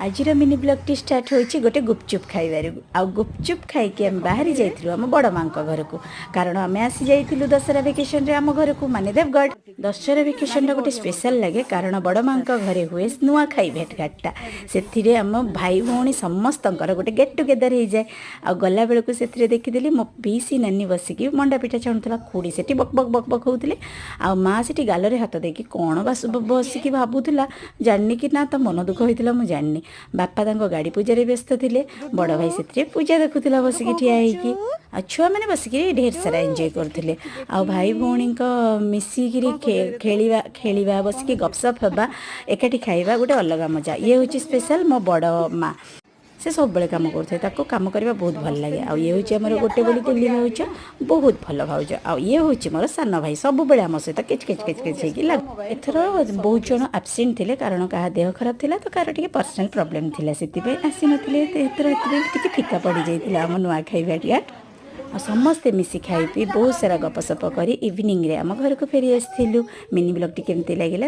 आजिर mini ब्लॉगटी start होइछि गोटे गुपचुप खाइबार आ गुपचुप खाइके आम बाहरी जाइथिलु आम बड़ मां घर को कारण आम आसी जाइथिलु दशहरा वेकेशन रे आम घर को माने देवगढ़। दशहरा वेकेशन टा गोटे स्पेशल लगे कारण बड़ मां घरे हुए नुआ खाई भेट घाटा से आम भाई भौणी समस्तंकर गोटे गेट टुगेदर हो जाए। आ गला बेलू से देखीदेली मो पीसी नानी बसिकी मंडा पिठा छाणुला खुड़ी से बक बक बक बक होते आ माँ से गाल हाथ देकी कौन बस बसिकी भावुला जानी कि ना तो मन दुख होता मुझे जानी। बापा तांको गाड़ी पूजा व्यस्त थे बड़ भाई से पूजा देखुला बसिकी ठिया होगी आ छुआ मैंने बसिकी ढेर सारा एंजॉय करते आ भाई भौणी मिसिकी खेलिया बसिकी गपसप हवा एकाठी खाइबा गोटे अलग मजा। ये हूँ स्पेशल मो बड़ माँ से सब बड़े काम करते कम करने बहुत भल लगे। आ ये हूँ आम गोटे बोली तिल्ली भाज बहुत भल भाज आ ये हूँ मोर सान भाई सब बड़े आम सहित किच किच किच किच होगी लग। एथर बहुत जन आबसेंट थे कारण क्या देह खराब थी तो कार टे पर्सनाल प्रोब्लेम थी से आसी नथिले टे फिका पड़ जाता आम नुआ खाइबा टिया आ समस्ते मिसी खाई पी बहुत सारा गपसप कर इवनिंग रे आम घर को फेरी आसलु। मिनी ब्लॉग टी केमती लगे